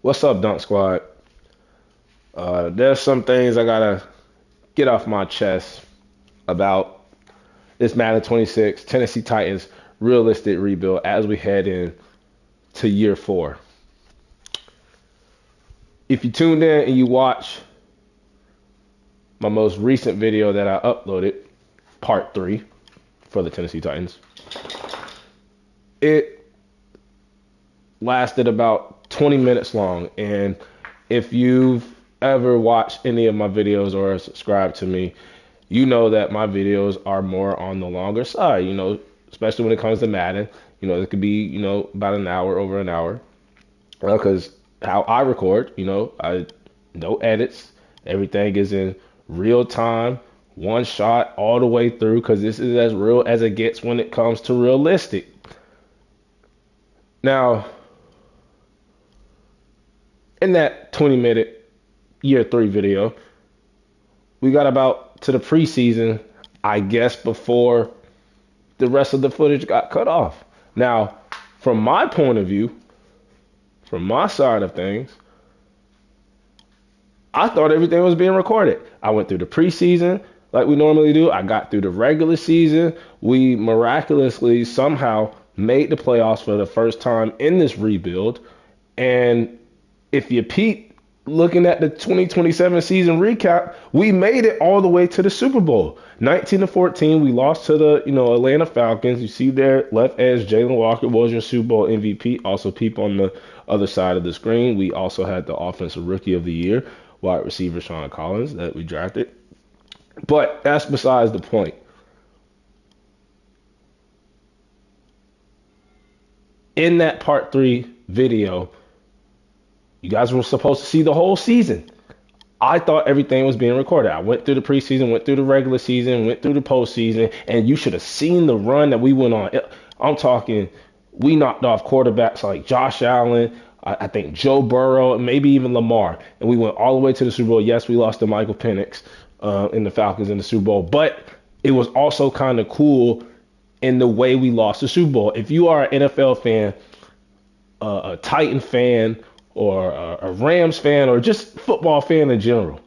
What's up, Dunk Squad? There's some things I gotta get off my chest about this Madden 26 Tennessee Titans realistic rebuild as we head in to year four. If you tuned in and you watch my most recent video that I uploaded, part three for the Tennessee Titans, it lasted about 20 minutes long. And if you've ever watched any of my videos or subscribed to me, you know that my videos are more on the longer side, especially when it comes to Madden. It could be, about an hour, over an hour. Because how I record, I no edits. Everything is in real time, one shot all the way through, because this is as real as it gets when it comes to realistic. Now, in that 20-minute year three video, we got about to the preseason, I guess, before the rest of the footage got cut off. Now, from my point of view, from my side of things, I thought everything was being recorded. I went through the preseason like we normally do. I got through the regular season. We miraculously somehow made the playoffs for the first time in this rebuild. And if you peep, looking at the 2027 season recap, we made it all the way to the Super Bowl. 19-14, we lost to the Atlanta Falcons. You see there, left edge Jalen Walker was your Super Bowl MVP. Also, peep on the other side of the screen, we also had the Offensive Rookie of the Year, wide receiver Sean Collins, that we drafted. But that's besides the point. In that part three video, you guys were supposed to see the whole season. I thought everything was being recorded. I went through the preseason, went through the regular season, went through the postseason, and you should have seen the run that we went on. I'm talking, we knocked off quarterbacks like Josh Allen, I think Joe Burrow, maybe even Lamar, and we went all the way to the Super Bowl. Yes, we lost to Michael Penix in the Falcons in the Super Bowl, but it was also kind of cool in the way we lost the Super Bowl. If you are an NFL fan, a Titan fan, or a Rams fan, or just football fan in general,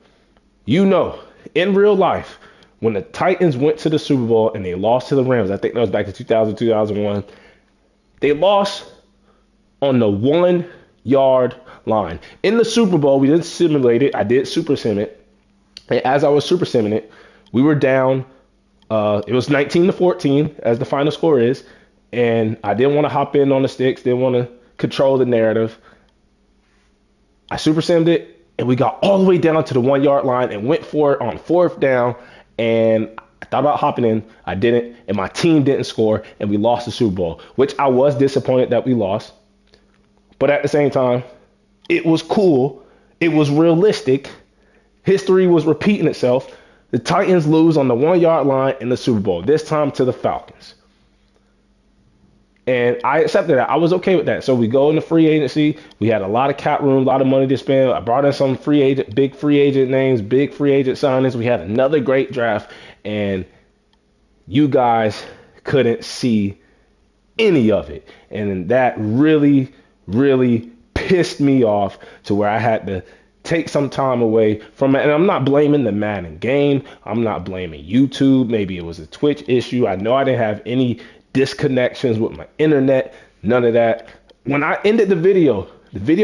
in real life, when the Titans went to the Super Bowl and they lost to the Rams, I think that was back in 2000, 2001, they lost on the 1 yard line. In the Super Bowl, we didn't simulate it. I did super sim it. And as I was super simming it, we were down. It was 19-14, as the final score is. And I didn't want to hop in on the sticks, didn't want to control the narrative. I super simmed it, and we got all the way down to the 1 yard line and went for it on fourth down. And I thought about hopping in. I didn't, and my team didn't score, and we lost the Super Bowl, which I was disappointed that we lost. But at the same time, it was cool. It was realistic. History was repeating itself. The Titans lose on the 1 yard line in the Super Bowl, this time to the Falcons. And I accepted that. I was okay with that. So we go into free agency. We had a lot of cap room, a lot of money to spend. I brought in some big free agent names, big free agent signings. We had another great draft, and you guys couldn't see any of it. And that really, really pissed me off to where I had to take some time away from it. And I'm not blaming the Madden game. I'm not blaming YouTube. Maybe it was a Twitch issue. I know I didn't have any disconnections with my internet, none of that. When I ended the video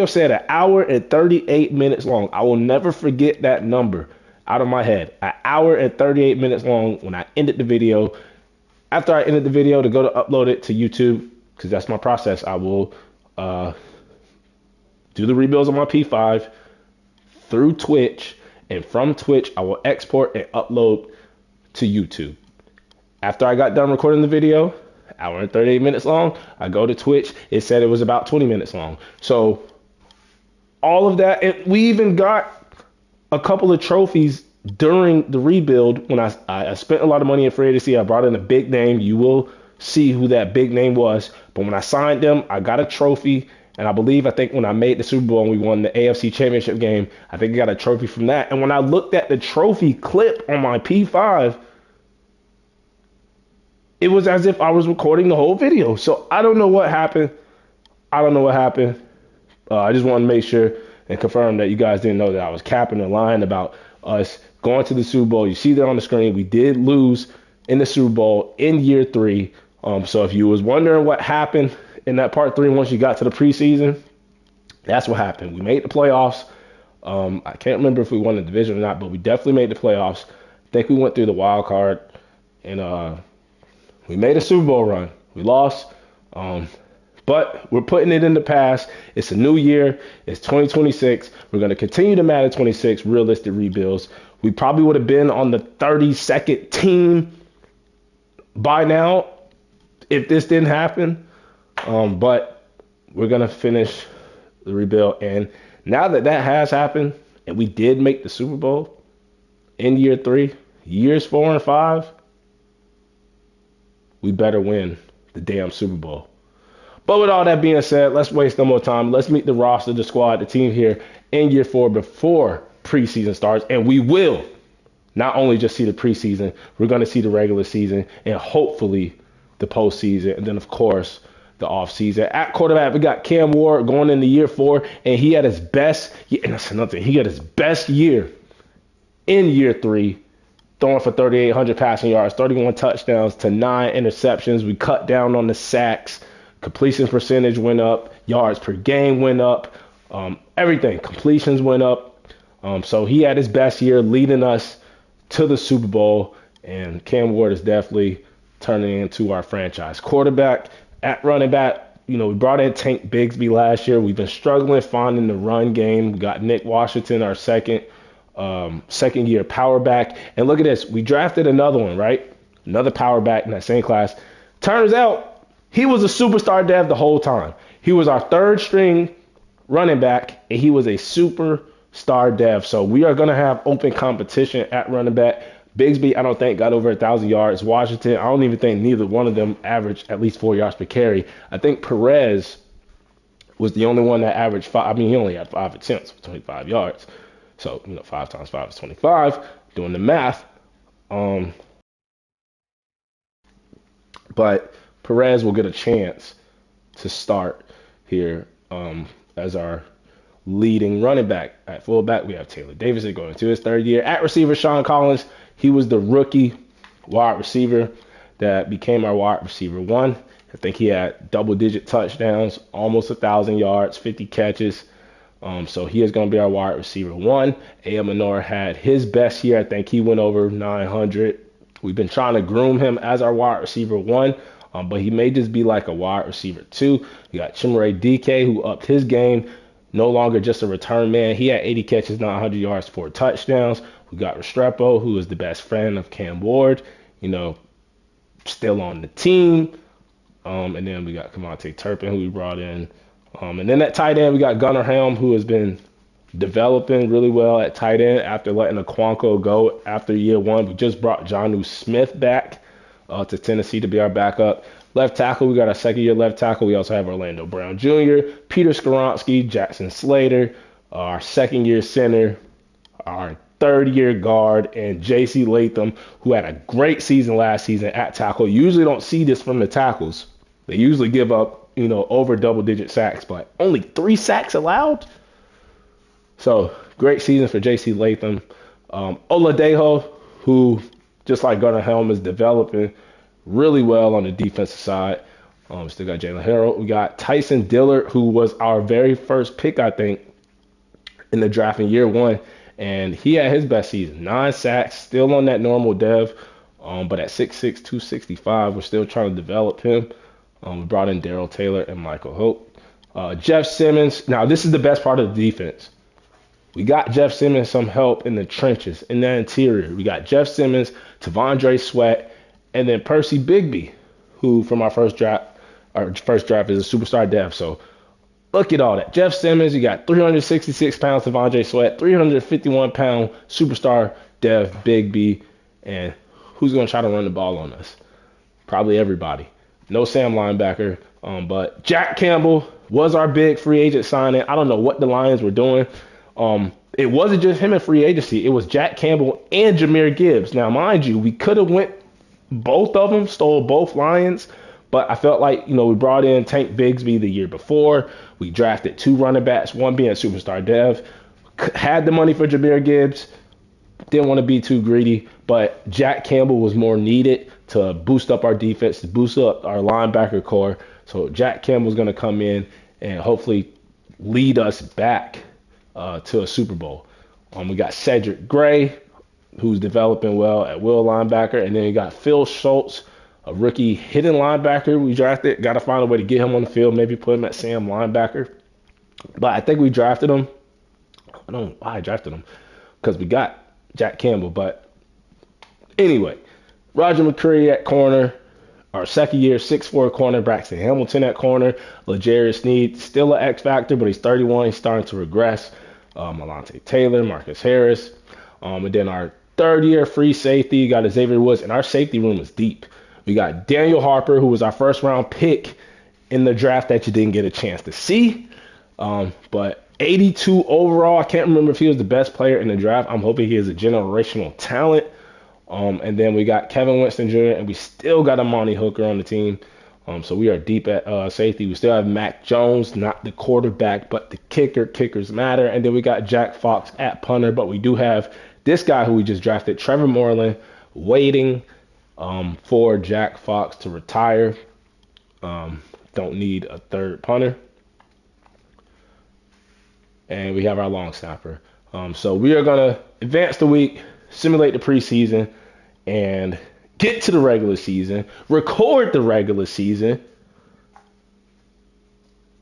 said 1 hour and 38 minutes long. I will never forget that number out of my head. 1 hour and 38 minutes long when I ended the video. After I ended the video, to go to upload it to YouTube, because that's my process, I will do the rebuilds on my P5 through Twitch, and from Twitch, I will export and upload to YouTube. After I got done recording the video, hour and 38 minutes long, I go to Twitch. It said it was about 20 minutes long. So all of that, and we even got a couple of trophies during the rebuild. When I spent a lot of money in free agency, I brought in a big name. You will see who that big name was. But when I signed them, I got a trophy. And I think when I made the Super Bowl and we won the AFC Championship game, I think I got a trophy from that. And when I looked at the trophy clip on my P5, it was as if I was recording the whole video. So I don't know what happened. I just want to make sure and confirm that you guys didn't know that I was capping and lying about us going to the Super Bowl. You see that on the screen. We did lose in the Super Bowl in year 3. So if you was wondering what happened in that part 3 once you got to the preseason, that's what happened. We made the playoffs. I can't remember if we won the division or not, but we definitely made the playoffs. I think we went through the wild card, and we made a Super Bowl run. We lost, but we're putting it in the past. It's a new year. It's 2026. We're going to continue to Madden 26 realistic rebuilds. We probably would have been on the 32nd team by now if this didn't happen, but we're going to finish the rebuild. And now that that has happened, and we did make the Super Bowl in year 3, years 4 and 5, we better win the damn Super Bowl. But with all that being said, let's waste no more time. Let's meet the roster, the squad, the team here in year 4 before preseason starts. And we will not only just see the preseason, we're going to see the regular season and hopefully the postseason. And then, of course, the offseason. At quarterback, we got Cam Ward going into year 4, and he had his best, and that's another thing, he had his best year in year 3, throwing for 3,800 passing yards, 31 touchdowns to 9 interceptions. We cut down on the sacks. Completion percentage went up. Yards per game went up. Everything. Completions went up. So he had his best year leading us to the Super Bowl, and Cam Ward is definitely turning into our franchise quarterback. At running back, we brought in Tank Bigsby last year. We've been struggling finding the run game. We got Nick Washington, our second year power back. And look at this. We drafted another one, right? Another power back in that same class. Turns out he was a superstar dev the whole time. He was our 3rd string running back, and he was a superstar dev. So we are going to have open competition at running back. Bigsby, I don't think, got over 1,000 yards. Washington, I don't even think neither one of them averaged at least 4 yards per carry. I think Perez was the only one that averaged 5. I mean, he only had 5 attempts for 25 yards. So, 5 times 5 is 25. Doing the math. But Perez will get a chance to start here as our leading running back. At fullback, we have Taylor Davidson going into his 3rd year. At receiver, Sean Collins. He was the rookie wide receiver that became our wide receiver 1. I think he had double-digit touchdowns, almost 1,000 yards, 50 catches. So he is going to be our wide receiver 1. A.M. Menor had his best year. I think he went over 900. We've been trying to groom him as our wide receiver 1, but he may just be like a wide receiver 2. We got Chimere DK, who upped his game. No longer just a return man. He had 80 catches, 900 yards, 4 touchdowns. We got Restrepo, who is the best friend of Cam Ward, still on the team. And then we got Kamonte Turpin, who we brought in. And then at tight end, we got Gunnar Helm, who has been developing really well at tight end after letting Aquanco go after year 1. We just brought Jonnu Smith back to Tennessee to be our backup. Left tackle, we got our 2nd-year left tackle. We also have Orlando Brown Jr., Peter Skoronski, Jackson Slater, our 2nd-year center, our 3rd-year guard, and J.C. Latham, who had a great season last season at tackle. Usually don't see this from the tackles. They usually give up, over double-digit sacks, but only 3 sacks allowed. So great season for J.C. Latham. Oladejo, who, just like Gunnar Helm, is developing really well on the defensive side. Still got Jalen Harrell. We got Tyson Dillard, who was our very first pick, I think, in the draft in year 1. And he had his best season. 9 sacks, still on that normal dev. But at 6'6", 265, we're still trying to develop him. We brought in Darrell Taylor and Michael Hope. Jeff Simmons. Now, this is the best part of the defense. We got Jeff Simmons some help in the trenches, in the interior. We got Jeff Simmons, Tavondre Sweat, and then Percy Bigby, who from our first draft is a superstar dev. So look at all that. Jeff Simmons, you got 366 pounds Tavondre Sweat, 351-pound superstar dev Bigby, and who's going to try to run the ball on us? Probably everybody. No Sam linebacker, but Jack Campbell was our big free agent signing. I don't know what the Lions were doing. It wasn't just him in free agency. It was Jack Campbell and Jahmyr Gibbs. Now, mind you, we could have went both of them, stole both Lions, But I felt like, we brought in Tank Bigsby the year before. We drafted 2 running backs, one being superstar Dev. Had the money for Jahmyr Gibbs. Didn't want to be too greedy, but Jack Campbell was more needed to boost up our defense, to boost up our linebacker core. So Jack Campbell's going to come in and hopefully lead us back to a Super Bowl. We got Cedric Gray, who's developing well at will linebacker, and then you got Phil Schultz, a rookie hidden linebacker we drafted. Got to find a way to get him on the field, maybe put him at Sam linebacker. But I think we drafted him. I don't know why I drafted him, because we got Jack Campbell. But anyway, Roger McCreary at corner. Our second year, 6'4" corner. Braxton Hamilton at corner. L'Jarius Sneed, still an X factor, but he's 31. He's starting to regress. Alontae Taylor, Marcus Harris. And then our third year free safety, got Xavier Woods, and our safety room is deep. We got Daniel Harper, who was our first round pick in the draft that you didn't get a chance to see. But 82 overall. I can't remember if he was the best player in the draft. I'm hoping he is a generational talent. And then we got Kevin Winston Jr., and we still got Amani Hooker on the team. So we are deep at safety. We still have Mac Jones, not the quarterback, but the kicker. Kickers matter. And then we got Jack Fox at punter, but we do have this guy who we just drafted, Trevor Moreland, waiting for Jack Fox to retire. Don't need a third punter. And we have our long snapper. So we are going to advance the week, simulate the preseason, and get to the regular season, record the regular season,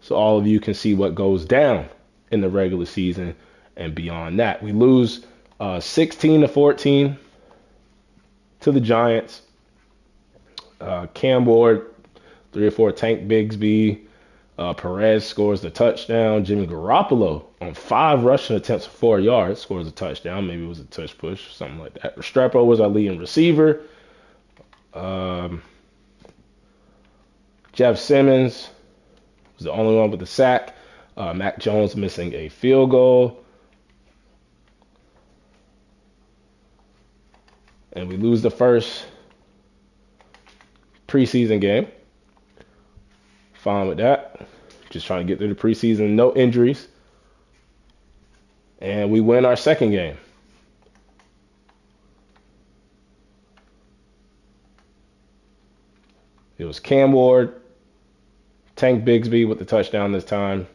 so all of you can see what goes down in the regular season and beyond that. We lose 16-14 to the Giants. Cam Ward, 3 or 4, Tank Bigsby. Perez scores the touchdown. Jimmy Garoppolo on 5 rushing attempts for 4 yards scores a touchdown. Maybe it was a touch push, something like that. Restrepo was our leading receiver. Jeff Simmons was the only one with the sack. Mac Jones missing a field goal. And we lose the first preseason game. Fine with that. Just trying to get through the preseason. No injuries. And we win our second game. It was Cam Ward, Tank Bigsby with the touchdown this time,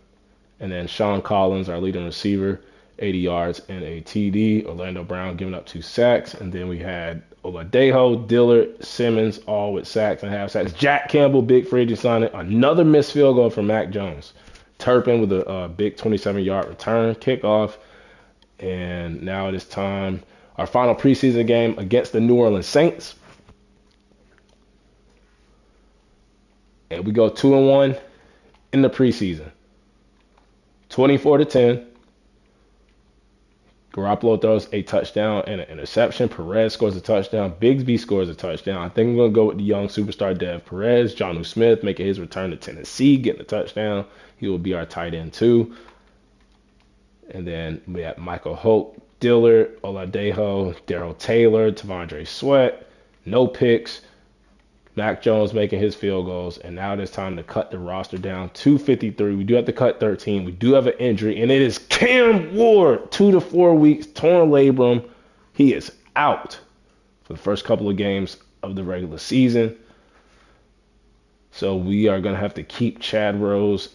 and then Sean Collins, our leading receiver, 80 yards and a TD. Orlando Brown giving up 2 sacks. And then we had Oladejo, Dillard, Simmons, all with sacks and half sacks. Jack Campbell, big free agent signing. Another missed field goal from Mac Jones. Turpin with a big 27-yard return, kickoff. And now it is time. Our final preseason game against the New Orleans Saints. And we go 2-1 in the preseason. 24-10. Garoppolo throws a touchdown and an interception. Perez scores a touchdown. Bigsby scores a touchdown. I think I'm going to go with the young superstar Dev Perez. Jonnu Smith making his return to Tennessee, getting a touchdown. He will be our tight end too. And then we have Michael Holt, Dillard, Oladejo, Darrell Taylor, Tavondre Sweat. No picks. Mac Jones making his field goals, and now it is time to cut the roster down to 53. We do have to cut 13. We do have an injury, and it is Cam Ward, 2 to 4 weeks, torn labrum. He is out for the first couple of games of the regular season. So we are going to have to keep Chad Rose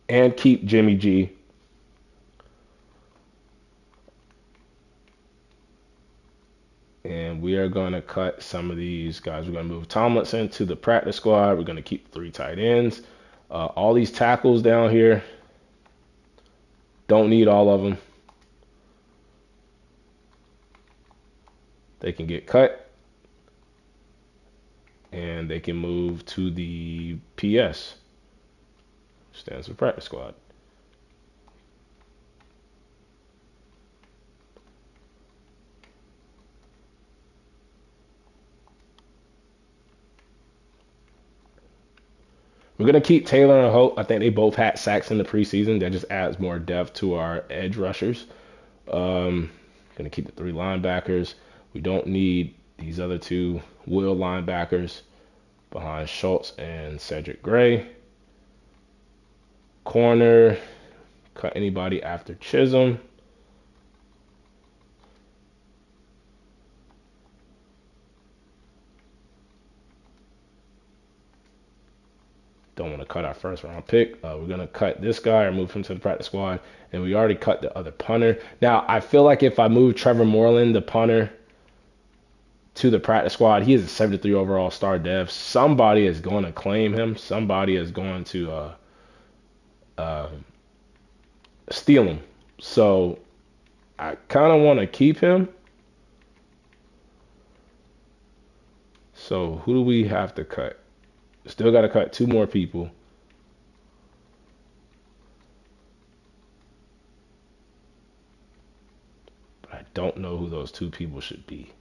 and keep Jimmy G. And we are going to cut some of these guys. We're going to move Tomlinson to the practice squad. We're going to keep 3 tight ends. All these tackles down here, don't need all of them. They can get cut. And they can move to the PS. Stands for practice squad. We're going to keep Taylor and Hope. I think they both had sacks in the preseason. That just adds more depth to our edge rushers. Going to keep the 3 linebackers. We don't need These other two will linebackers behind Schultz and Cedric Gray. Corner, cut anybody after Chisholm. Don't want to cut our first round pick. We're going to cut this guy or move him to the practice squad. And we already cut the other punter. Now, I feel like if I move Trevor Moreland, the punter, to the practice squad, he is a 73 overall star dev. Somebody is going to claim him. Somebody is going to steal him. So I kind of want to keep him. So who do we have to cut? Still got to cut two more people. But I don't know who those two people should be.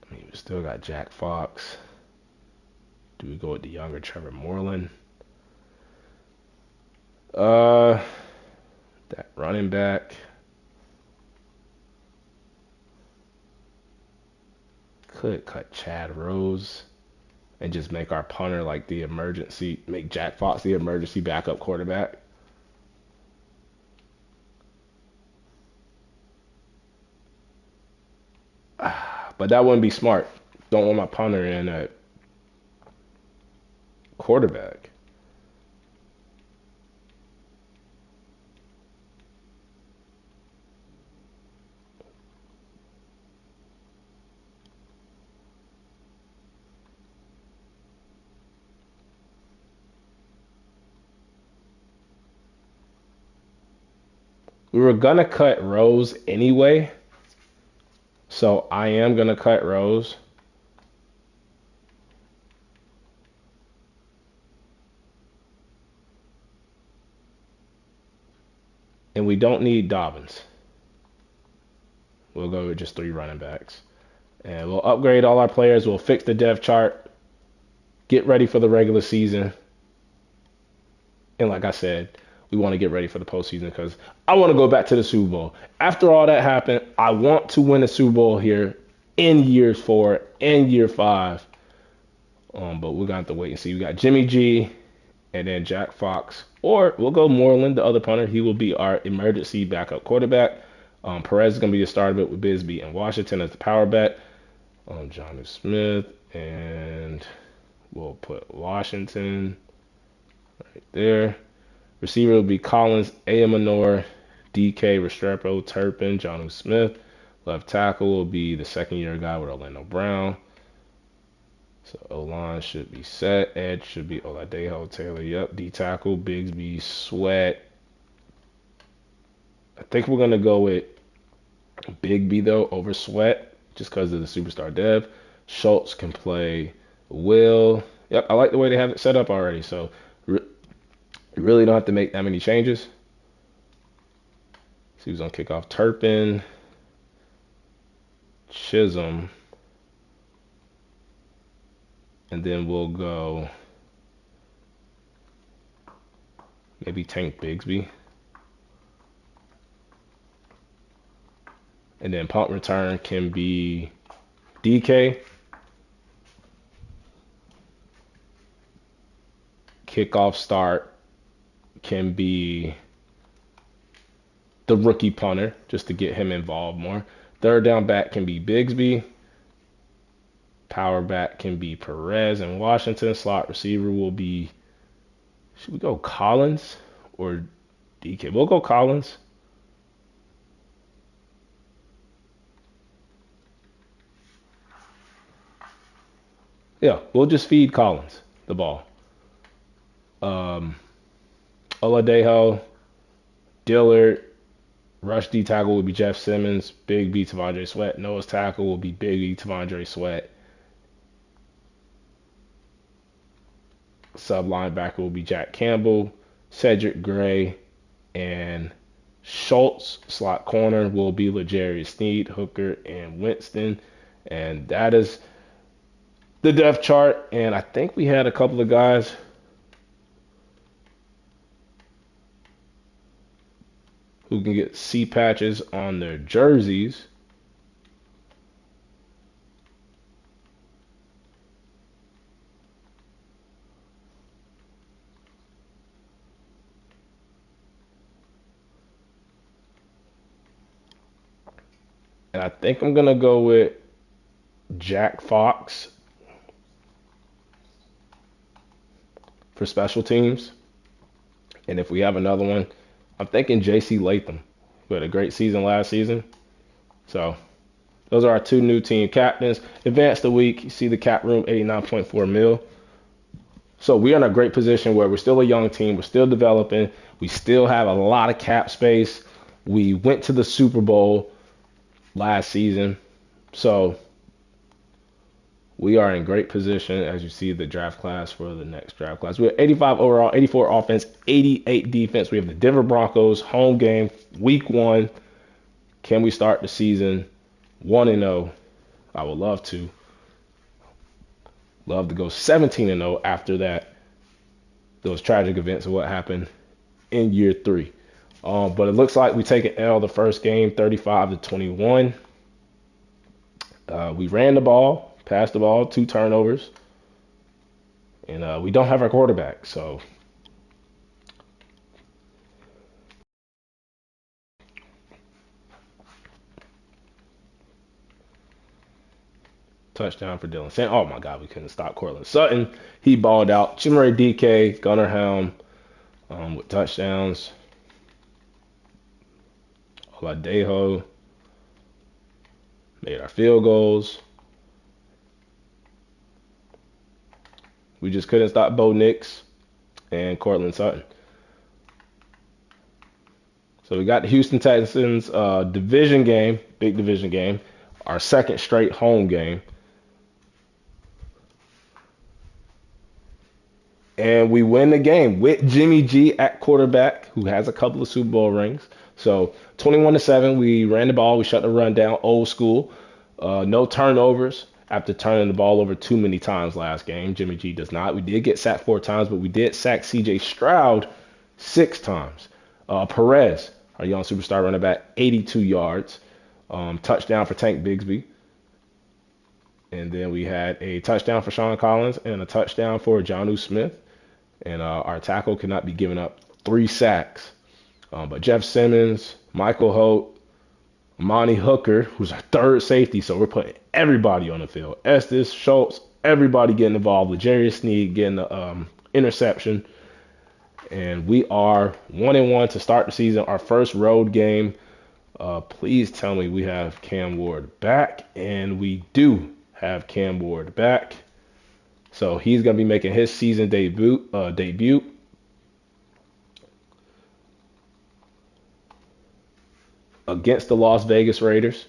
I mean, we still got Jack Fox. Do we go with the younger Trevor Moreland? That running back. Could cut Chad Rose and just make our punter like the emergency, make Jack Fox the emergency backup quarterback. But that wouldn't be smart. Don't want my punter in at quarterback. We were gonna cut Rose anyway, so I am gonna cut Rose. And we don't need Dobbins. We'll go with just 3 running backs. And we'll upgrade all our players. We'll fix the depth chart. Get ready for the regular season. And like I said, we want to get ready for the postseason because I want to go back to the Super Bowl. After all that happened, I want to win a Super Bowl here in years 4 and year 5. But we're going to have to wait and see. We got Jimmy G and then Jack Fox. Or we'll go Moreland, the other punter. He will be our emergency backup quarterback. Perez is going to be the starter with Bisbee and Washington as the power back. Jonnu Smith, and we'll put Washington right there. Receiver will be Collins, Ayamanor, DK, Restrepo, Turpin, Jonnu Smith. Left tackle will be the second-year guy with Orlando Brown. So O-line should be set. Edge should be Oladejo, Taylor. Yep. D tackle, Bigsby, Sweat. I think we're gonna go with Bigby though over Sweat, just because of the superstar dev. Schultz can play Will. Yep, I like the way they have it set up already. So you really don't have to make that many changes. See who's on kickoff. Turpin, Chisholm. And then we'll go maybe Tank Bigsby. And then punt return can be DK. Kickoff start can be the rookie punter, just to get him involved more. Third down back can be Bigsby. Power back can be Perez and Washington. Slot receiver will be, should we go Collins or DK? We'll go Collins. Yeah, we'll just feed Collins the ball. Oladejo, Dillard, rush D tackle will be Jeff Simmons. Big B Tavondre Sweat. Noah's tackle will be Big E Tavondre Sweat. Sub linebacker will be Jack Campbell, Cedric Gray, and Schultz. Slot corner will be L'Jarius Sneed, Hooker, and Winston. And that is the depth chart. And I think we had a couple of guys who we can get C patches on their jerseys. And I think I'm going to go with Jack Fox for special teams. And if we have another one, I'm thinking JC Latham, who had a great season last season. So those are our two new team captains. Advance the week, you see the cap room, 89.4 mil. So we're in a great position where we're still a young team. We're still developing. We still have a lot of cap space. We went to the Super Bowl last season. So we are in great position as you see the draft class for the next draft class. We have 85 overall, 84 offense, 88 defense. We have the Denver Broncos home game, week 1. Can we start the season 1-0? I would love to. Love to go 17-0 after that. Those tragic events of what happened in year 3. But it looks like we take an L the first game, 35-21. We ran the ball, passed the ball, 2 turnovers, and we don't have our quarterback. So touchdown for Dylan Sand. Oh my God, we couldn't stop Cortland Sutton. He balled out. Chimere DK, Gunnar Helm with touchdowns. Oladejo made our field goals. We just couldn't stop Bo Nix and Cortland Sutton. So we got the Houston Texans division game, big division game, our second straight home game. And we win the game with Jimmy G at quarterback, who has a couple of Super Bowl rings. So 21-7, we ran the ball, we shut the run down, old school. No turnovers after turning the ball over too many times last game. Jimmy G does not. We did get sacked 4 times, but we did sack C.J. Stroud 6 times. Perez, our young superstar running back, 82 yards. Touchdown for Tank Bigsby. And then we had a touchdown for Sean Collins and a touchdown for Jonnu Smith. And our tackle could not be giving up 3 sacks. But Jeff Simmons, Michael Holt, Monty Hooker, who's our third safety, so we're putting everybody on the field. Estes, Schultz, everybody getting involved. L'Jarius Sneed getting the interception. And we are 1-1 to start the season, our first road game. Please tell me we have Cam Ward back. And we do have Cam Ward back. So he's going to be making his season debut. Against the Las Vegas Raiders.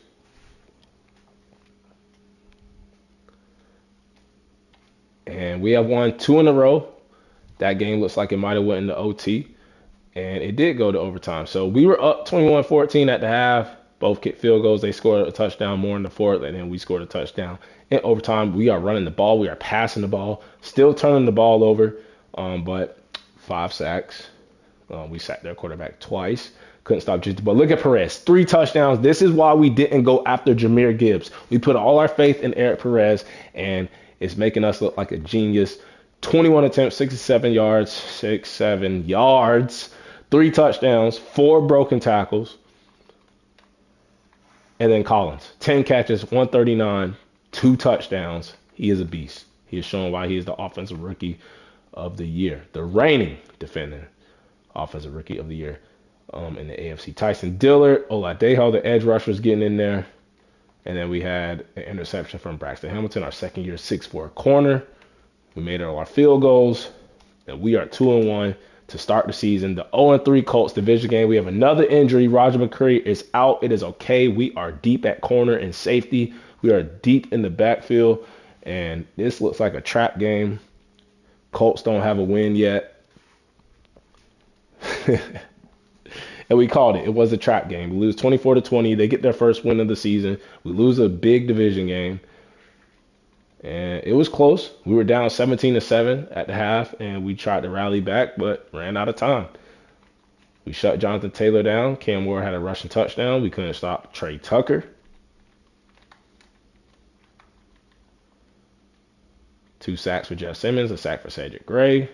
And we have won 2 in a row. That game looks like it might have went into OT. And it did go to overtime. So we were up 21-14 at the half. Both kick field goals. They scored a touchdown more in the fourth, and then we scored a touchdown. In overtime, we are running the ball. We are passing the ball. Still turning the ball over. But 5 sacks. We sacked their quarterback twice. Couldn't stop JT. But look at Perez. 3 touchdowns. This is why we didn't go after Jahmyr Gibbs. We put all our faith in Eric Perez, and it's making us look like a genius. 21 attempts, 67 yards, 3 touchdowns, 4 broken tackles. And then Collins, 10 catches, 139, 2 touchdowns. He is a beast. He is showing why he is the offensive rookie of the year. The reigning defending offensive rookie of the year in the AFC. Tyson Dillard, Oladejo, the edge rusher, was getting in there. And then we had an interception from Braxton Hamilton, our second year 6'4" corner. We made all our field goals. And we are 2-1 to start the season. The 0-3 Colts division game. We have another injury. Roger McCreary is out. It is okay. We are deep at corner and safety. We are deep in the backfield. And this looks like a trap game. Colts don't have a win yet. And we called it. It was a trap game. We lose 24-20. They get their first win of the season. We lose a big division game. And it was close. We were down 17-7 at the half, and we tried to rally back, but ran out of time. We shut Jonathan Taylor down. Cam Ward had a rushing touchdown. We couldn't stop Trey Tucker. 2 sacks for Jeff Simmons, a sack for Cedric Gray.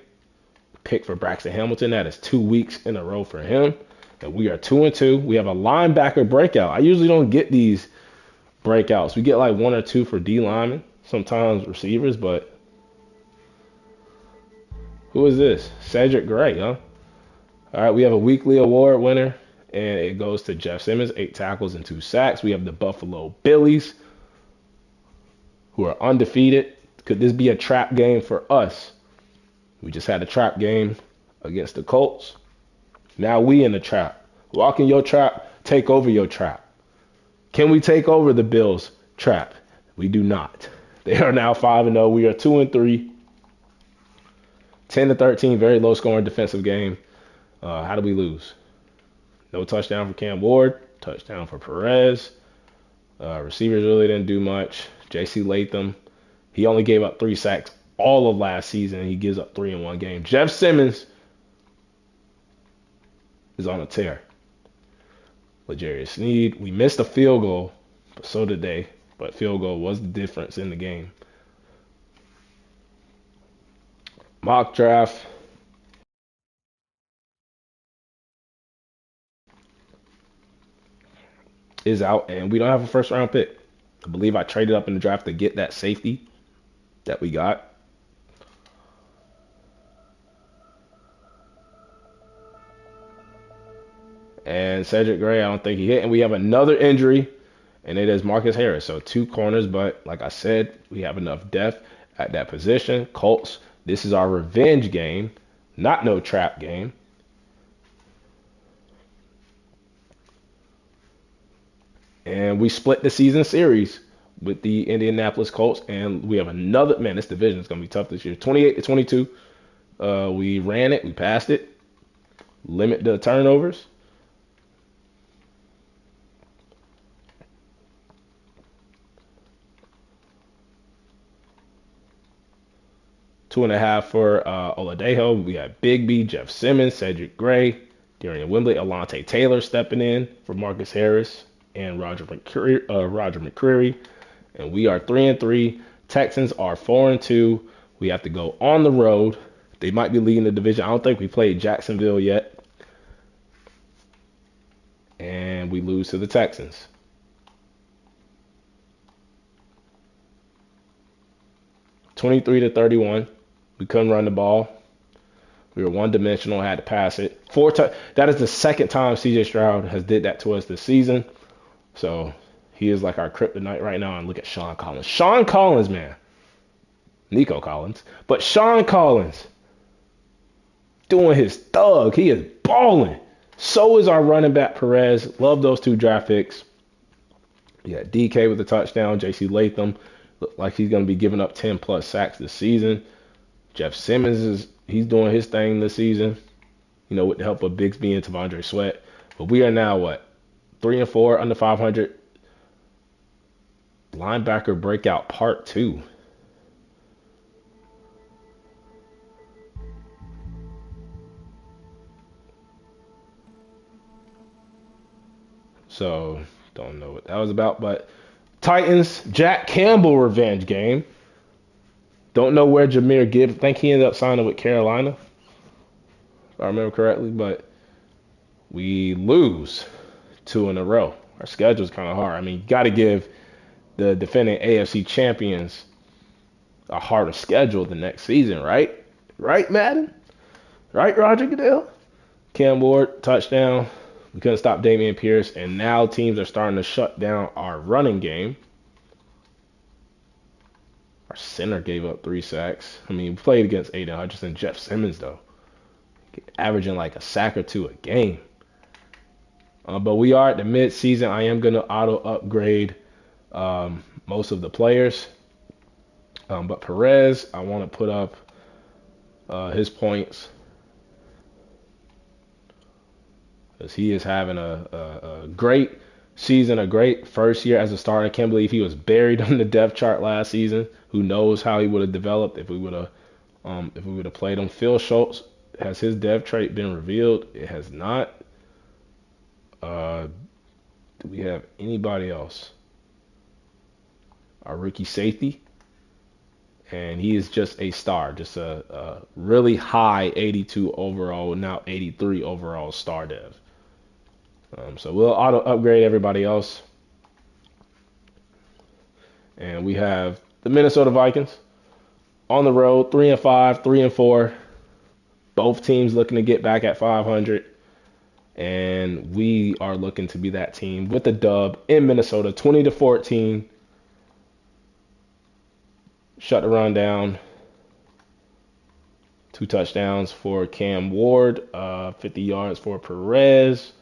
Pick for Braxton Hamilton. That is 2 weeks in a row for him. And we are 2-2. We have a linebacker breakout. I usually don't get these breakouts. We get like 1 or 2 for D linemen, sometimes receivers, but who is this? Cedric Gray, huh? All right, we have a weekly award winner, and it goes to Jeff Simmons, 8 tackles and 2 sacks. We have the Buffalo Billies, who are undefeated. Could this be a trap game for us? We just had a trap game against the Colts. Now we in the trap. Walk in your trap, take over your trap. Can we take over the Bills' trap? We do not. They are now 5-0. We are 2-3. 10-13, very low scoring defensive game. How do we lose? No touchdown for Cam Ward. Touchdown for Perez. Receivers really didn't do much. J.C. Latham, he only gave up 3 sacks all of last season. He gives up 3 in one game. Jeff Simmons is on a tear. L'Jarius Sneed, we missed a field goal, but so did they. But field goal was the difference in the game. Mock draft. Is out, and we don't have a first round pick. I believe I traded up in the draft to get that safety that we got. And Cedric Gray, I don't think he hit. And we have another injury, and it is Marcus Harris. So 2 corners, but like I said, we have enough depth at that position. Colts, this is our revenge game, not no trap game. And we split the season series with the Indianapolis Colts, and we have another, man, this division is going to be tough this year. 28-22. We ran it, we passed it, limit the turnovers. Two and a half for Oladejo. We have Big B, Jeff Simmons, Cedric Gray, Darian Wembley, Alante Taylor stepping in for Marcus Harris and Roger McCreary. And we are 3-3. Texans are 4-2. We have to go on the road. They might be leading the division. I don't think we played Jacksonville yet. And we lose to the Texans. (23-31). We couldn't run the ball. We were one-dimensional, had to pass it. That is the second time C.J. Stroud has did that to us this season. So he is like our kryptonite right now. And look at Sean Collins. Sean Collins, man. Nico Collins. But Sean Collins doing his thug. He is balling. So is our running back Perez. Love those 2 draft picks. Yeah, DK with the touchdown. J.C. Latham. Look like he's going to be giving up 10-plus sacks this season. Jeff Simmons he's doing his thing this season, with the help of Bigsby and Tavondre Sweat. But we are now, 3-4, under 500. Linebacker breakout part 2. So, don't know what that was about, but Titans, Jack Campbell revenge game. Don't know where Jahmyr Gibbs, I think he ended up signing with Carolina, if I remember correctly, but we lose 2 in a row. Our schedule's kind of hard. I mean, you got to give the defending AFC champions a harder schedule the next season, right? Right, Madden? Right, Roger Goodell? Cam Ward, touchdown. We couldn't stop Dameon Pierce, and now teams are starting to shut down our running game. Our center gave up 3 sacks. I mean, we played against Aiden Hutchinson, Jeff Simmons, though. Averaging like a sack or 2 a game. But we are at the mid-season. I am going to auto-upgrade most of the players. But Perez, I want to put up his points. Because he is having a great season, a great first year as a starter. I can't believe he was buried on the depth chart last season. Who knows how he would have developed if we would have played him. Phil Schultz Has his dev trait been revealed? It has not. Uh, do we have anybody else? Our rookie safety, and he is just a star, just a really high 82 overall, now 83 overall star dev. So we'll auto upgrade everybody else, and we have the Minnesota Vikings on the road, 3-5, 3-4. Both teams looking to get back at 500, and we are looking to be that team with a dub in Minnesota, 20-14. Shut the run down. 2 touchdowns for Cam Ward, 50 yards for Perez.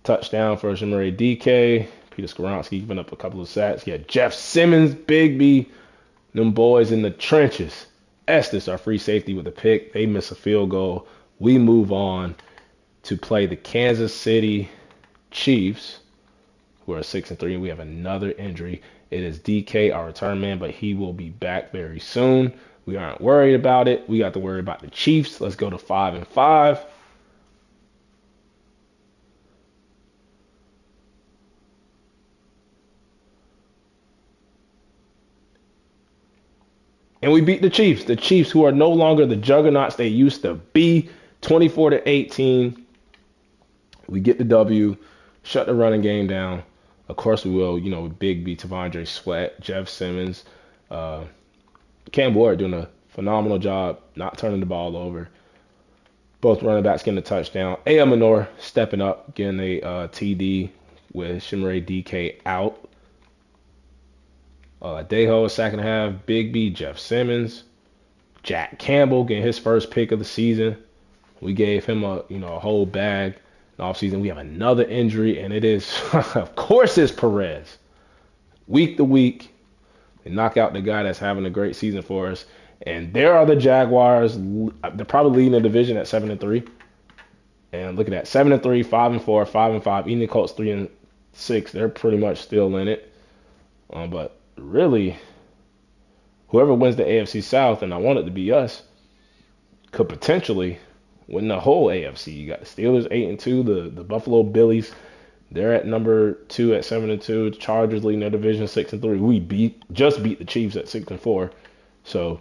Touchdown for Jimmy DK. Peter Skoronski giving up a couple of sacks. Yeah, Jeff Simmons, Bigby, them boys in the trenches. Estes, our free safety, with a pick. They miss a field goal. We move on to play the Kansas City Chiefs, who are 6-3. We have another injury. It is DK, our return man, but he will be back very soon. We aren't worried about it. We got to worry about the Chiefs. Let's go to 5-5. And we beat the Chiefs. The Chiefs, who are no longer the juggernauts they used to be, 24-18. We get the W, shut the running game down. Of course we will, with Big B, Tavondre Sweat, Jeff Simmons, Cam Ward doing a phenomenal job not turning the ball over. Both running backs getting a touchdown. A.L. Minor stepping up, getting a TD with Shimmery DK out. Deho, a sack and a half. Big B, Jeff Simmons. Jack Campbell getting his first pick of the season. We gave him a whole bag in offseason. We have another injury, and it is, of course, it's Perez. Week to week, they knock out the guy that's having a great season for us. And there are the Jaguars. They're probably leading the division at 7-3. And look at that, 7-3, 5-4, 5-5. Even the Colts 3-6. They're pretty much still in it. But really, whoever wins the AFC South, and I want it to be us, could potentially win the whole AFC. You got the Steelers 8-2, the Buffalo Billies, they're at number 2 at 7-2. Chargers leading their division 6-3. We just beat the Chiefs at 6-4. So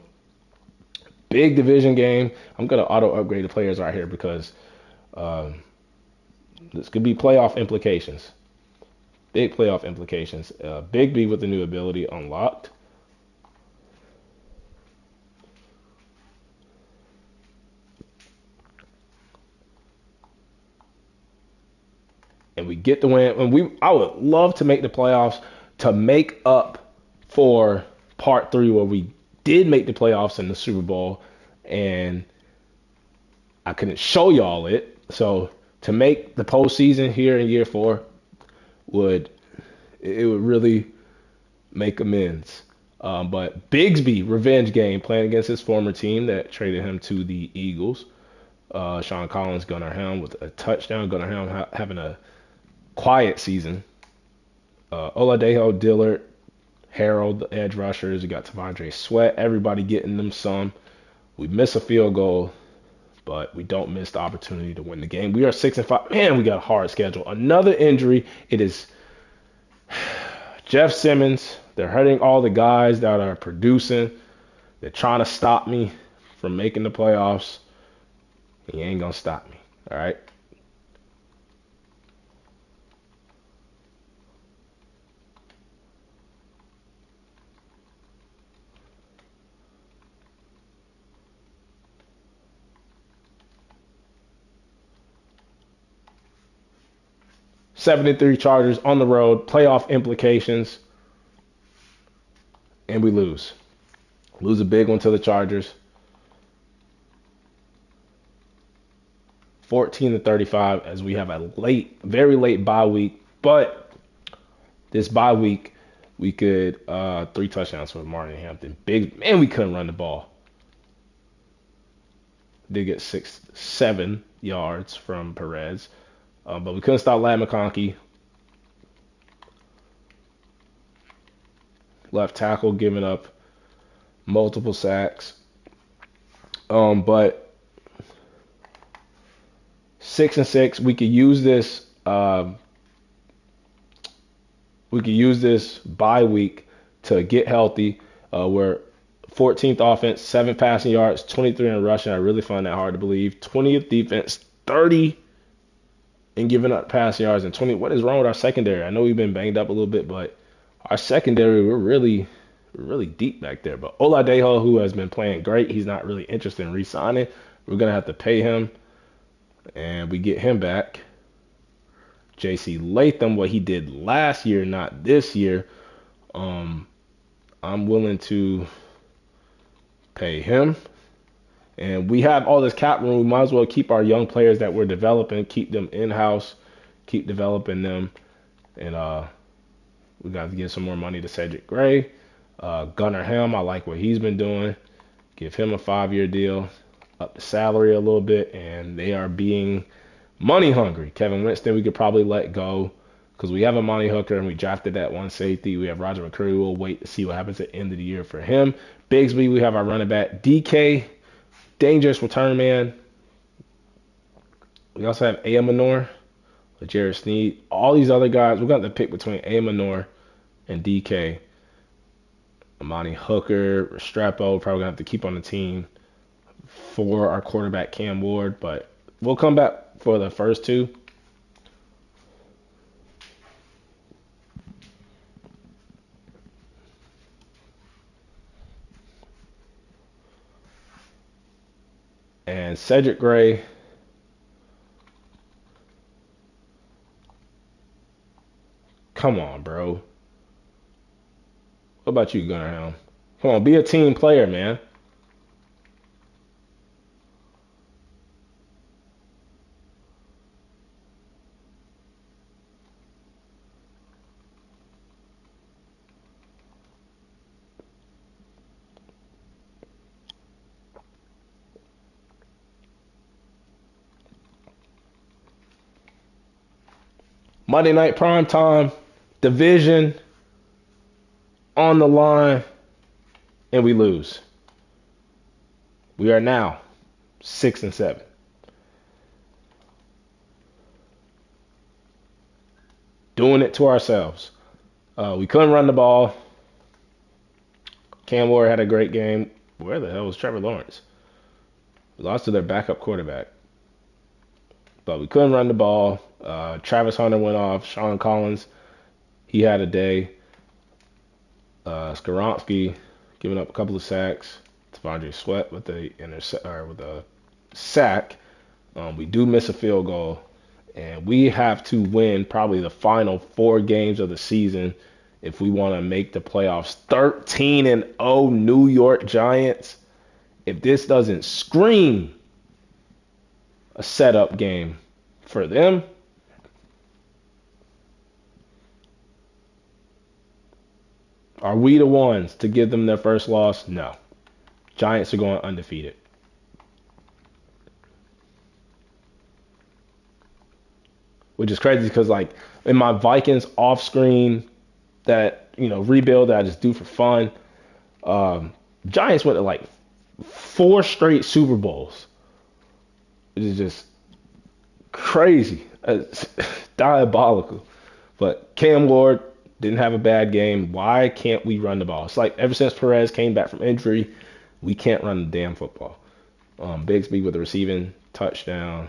big division game. I'm gonna auto upgrade the players right here because this could be playoff implications. Big playoff implications. Big B with the new ability unlocked. And we get the win. And I would love to make the playoffs to make up for part 3 where we did make the playoffs in the Super Bowl and I couldn't show y'all it. So to make the postseason here in year 4 would really make amends. But Bigsby, revenge game, playing against his former team that traded him to the Eagles. Sean Collins, Gunnar Helm with a touchdown. Gunnar Helm having a quiet season. Oladejo, Dillard, Harold, the edge rushers. You got Tavondre Sweat. Everybody getting them some. We miss a field goal, but we don't miss the opportunity to win the game. We are 6-5. Man, we got a hard schedule. Another injury. It is Jeff Simmons. They're hurting all the guys that are producing. They're trying to stop me from making the playoffs. He ain't going to stop me. All right? Seven-3 Chargers on the road, playoff implications, and we lose. Lose a big one to the Chargers. 14-35 as we have a very late bye week. But this bye week, we could 3 touchdowns for Martin Hampton. Big man, we couldn't run the ball. Did get 7 yards from Perez. But we couldn't stop Ladd McConkey. Left tackle giving up multiple sacks. But 6-6, we could use this. We could use this bye week to get healthy. We're 14th offense, 7 passing yards, 23 in rushing. I really find that hard to believe. 20th defense, 30 in giving up passing yards, and 20. What is wrong with our secondary? I know we've been banged up a little bit, but our secondary, we're really deep back there. But Oladejo, who has been playing great, he's not really interested in re-signing. We're gonna have to pay him, and we get him back. J.C. Latham, what he did last year, not this year. I'm willing to pay him. And we have all this cap room. We might as well keep our young players that we're developing, keep them in-house, keep developing them. And we got to give some more money to Cedric Gray. Gunnar Helm, I like what he's been doing. Give him a 5-year deal, up the salary a little bit, and they are being money hungry. Kevin Winston, we could probably let go because we have a money hooker and we drafted that one safety. We have Roger McCreary. We'll wait to see what happens at the end of the year for him. Bigsby, we have our running back. DK, dangerous return man. We also have Amenor, Jared Sneed. All these other guys, we're going to have to pick between Amenor and DK. Amani Hooker, Restrepo, probably going to have to keep on the team for our quarterback Cam Ward, but we'll come back for the first two. And Cedric Gray, come on, bro. What about you, Gunnar Helm? Come on, be a team player, man. Monday night prime time, division on the line, and we lose. We are now 6-7. Doing it to ourselves. We couldn't run the ball. Cam Ward had a great game. Where the hell was Trevor Lawrence? We lost to their backup quarterback. But we couldn't run the ball. Travis Hunter went off. Sean Collins, he had a day. Skoronski giving up a couple of sacks. T'Vondre Sweat with a sack. We do miss a field goal, and we have to win probably the final 4 games of the season if we want to make the playoffs. 13-0 New York Giants. If this doesn't scream a setup game for them, are we the ones to give them their first loss? No. Giants are going undefeated. Which is crazy because, like, in my Vikings off-screen rebuild that I just do for fun, Giants went to, like, 4 straight Super Bowls. It is just crazy. It's diabolical. But Cam Ward didn't have a bad game. Why can't we run the ball? It's like ever since Perez came back from injury, we can't run the damn football. Bigsby with a receiving touchdown.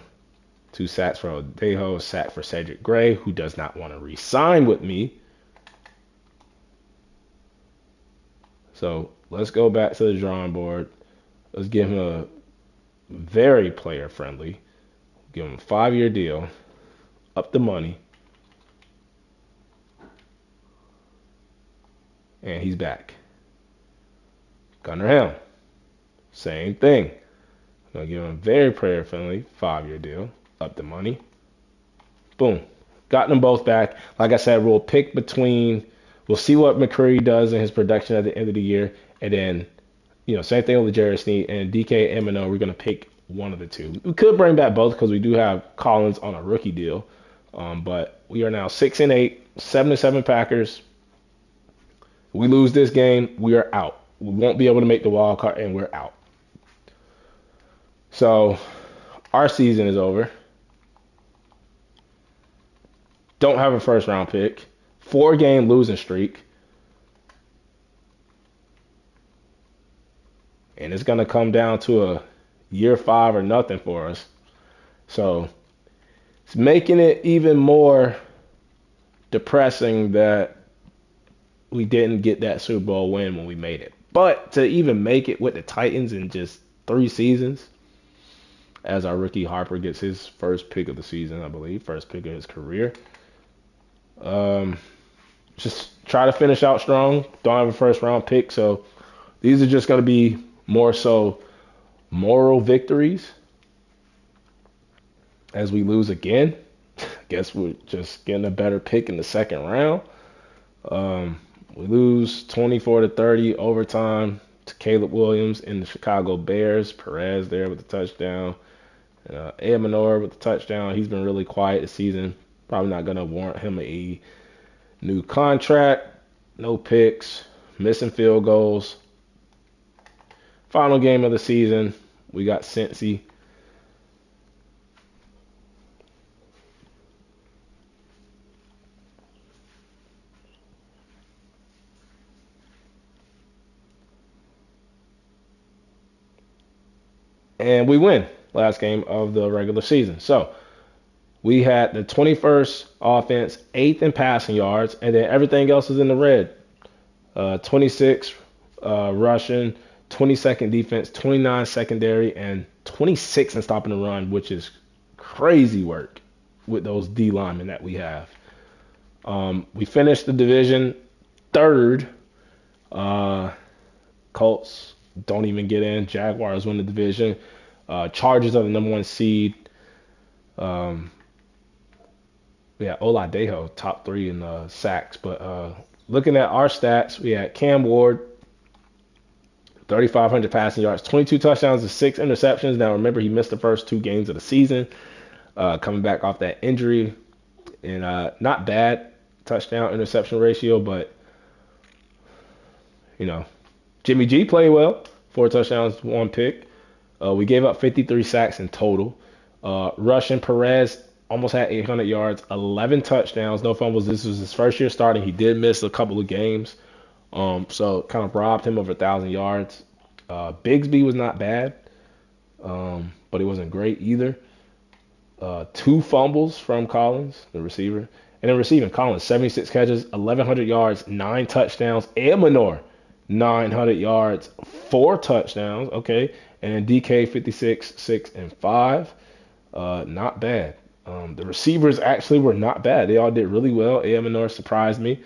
2 sacks for Oladejo, a sack for Cedric Gray, who does not want to re-sign with me. So let's go back to the drawing board. Let's give him a very player-friendly. Give him a 5-year deal. Up the money. And he's back. Gunnar Helm. Same thing. I'm going to give him a very player-friendly 5-year deal. Up the money. Boom. Got them both back. Like I said, we'll pick between. We'll see what McCreary does in his production at the end of the year. And then, same thing with Jared Sneed and DK Amenor. We're going to pick one of the two. We could bring back both because we do have Collins on a rookie deal. But we are now 6-8, 7-7 Packers. We lose this game, we are out. We won't be able to make the wild card, and we're out. So our season is over. Don't have a first round pick. 4-game losing streak. And it's gonna come down to a year 5 or nothing for us. So it's making it even more depressing that we didn't get that Super Bowl win when we made it. But to even make it with the Titans in just 3 seasons, as our rookie Harper gets his first pick of the season, I believe, first pick of his career. Um, just try to finish out strong. Don't have a first round pick, so these are just going to be more so moral victories as we lose again. I guess we're just getting a better pick in the second round. We lose 24-30 overtime to Caleb Williams and the Chicago Bears. Perez there with the touchdown. Amenor with the touchdown. He's been really quiet this season. Probably not going to warrant him a new contract. No picks. Missing field goals. Final game of the season. We got Cincy. And we win last game of the regular season. So we had the 21st offense, 8th in passing yards, and then everything else is in the red. 26 rushing, 22nd defense, 29 secondary, and 26 in stopping the run, which is crazy work with those D linemen that we have. We finished the division third. Colts don't even get in. Jaguars win the division. Chargers are the number 1 seed. Yeah, Oladejo, top 3 in sacks. But looking at our stats, we had Cam Ward, 3,500 passing yards, 22 touchdowns and 6 interceptions. Now, remember, he missed the first 2 games of the season, coming back off that injury. And not bad touchdown interception ratio, but, Jimmy G played well, 4 touchdowns, 1 pick. We gave up 53 sacks in total. Rushing Perez almost had 800 yards, 11 touchdowns, no fumbles. This was his first year starting. He did miss a couple of games, so kind of robbed him of 1,000 yards. Bigsby was not bad, but he wasn't great either. 2 fumbles from Collins, the receiver. And then receiving Collins, 76 catches, 1,100 yards, 9 touchdowns. Amenor, 900 yards, 4 touchdowns. Okay. And then DK, 56, 6, and 5. Not bad. The receivers actually were not bad. They all did really well. Amenor surprised me.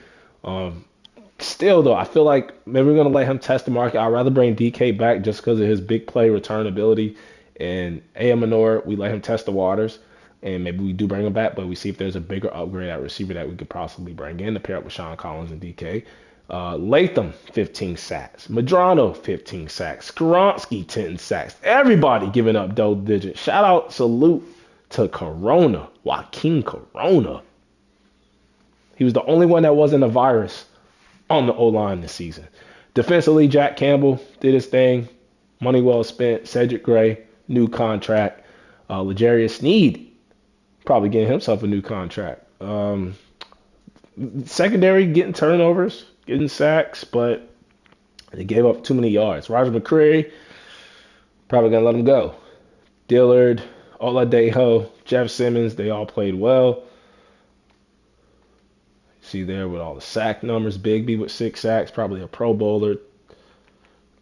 Still, though, I feel like maybe we're going to let him test the market. I'd rather bring DK back just because of his big play return ability. And Amenor, we let him test the waters. And maybe we do bring him back, but we see if there's a bigger upgrade at receiver that we could possibly bring in to pair up with Sean Collins and DK. Latham, 15 sacks. Madrano, 15 sacks. Skronsky, 10 sacks. Everybody giving up double digits. Shout out, salute to Corona, Joaquin Corona. He was the only one that wasn't a virus on the O-line this season. Defensively, Jack Campbell did his thing. Money well spent. Cedric Gray, new contract. L'Jarius Sneed, probably getting himself a new contract. Secondary getting turnovers, getting sacks, but they gave up too many yards. Roger McCreary, probably going to let him go. Dillard, Oladejo, Jeff Simmons, they all played well. See there with all the sack numbers. Bigby with 6 sacks, probably a Pro Bowler.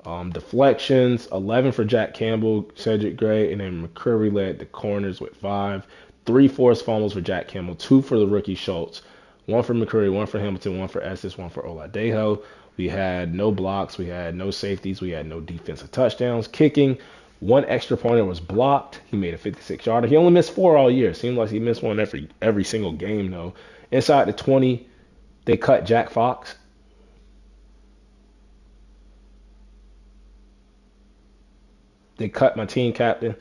Deflections, 11 for Jack Campbell, Cedric Gray, and then McCreary led the corners with 5. 3 forced fumbles for Jack Campbell, 2 for the rookie Schultz. 1 for McCreary, 1 for Hamilton, 1 for Estes, 1 for Oladejo. We had no blocks, we had no safeties, we had no defensive touchdowns. Kicking, 1 extra pointer was blocked. He made a 56-yarder. He only missed 4 all year. Seems like he missed one every single game, though. Inside the 20, they cut Jack Fox. They cut my team captain.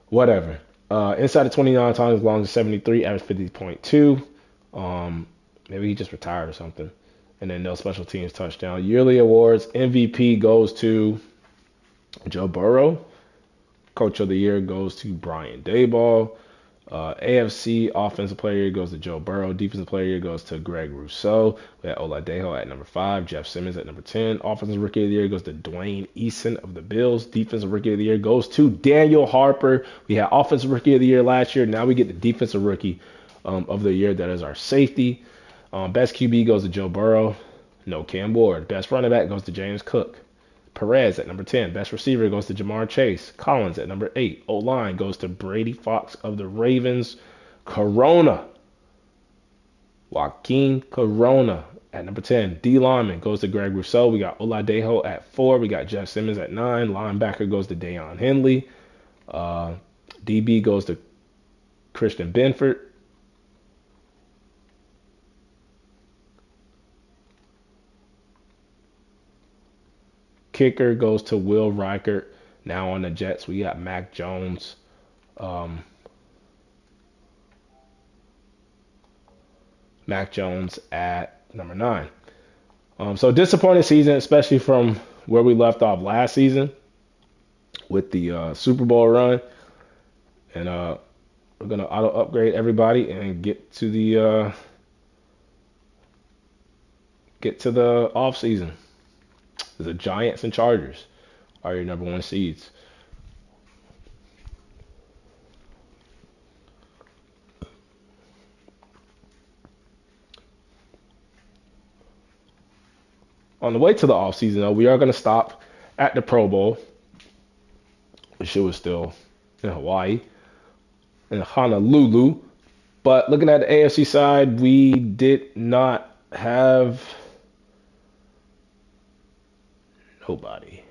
Whatever. Inside the 29 times as long as 73, average 50.2. Maybe he just retired or something. And then no special teams touchdown. Yearly awards, MVP goes to Joe Burrow. Coach of the Year goes to Brian Daboll. AFC Offensive Player of the Year goes to Joe Burrow. Defensive Player of the Year goes to Greg Rousseau. We had Oladejo at number 5. Jeff Simmons at number 10. Offensive Rookie of the Year goes to Dwayne Eason of the Bills. Defensive Rookie of the Year goes to Daniel Harper. We had Offensive Rookie of the Year last year. Now we get the Defensive Rookie of the Year. That is our safety. Best QB goes to Joe Burrow. No Cam Ward. Best running back goes to James Cook. Perez at number 10. Best receiver goes to Jamar Chase. Collins at number 8. O-line goes to Brady Fox of the Ravens. Corona. Joaquin Corona at number 10. D lineman goes to Greg Rousseau. We got Oladejo at 4. We got Jeff Simmons at 9. Linebacker goes to Deion Henley. DB goes to Christian Benford. Kicker goes to Will Reichert. Now on the Jets, we got Mac Jones. Mac Jones at number 9. So disappointing season, especially from where we left off last season with the Super Bowl run. And we're gonna auto upgrade everybody and get to the off season. The Giants and Chargers are your number 1 seeds. On the way to the offseason, though, we are going to stop at the Pro Bowl. The show is still in Hawaii, in Honolulu. But looking at the AFC side, we did not have nobody.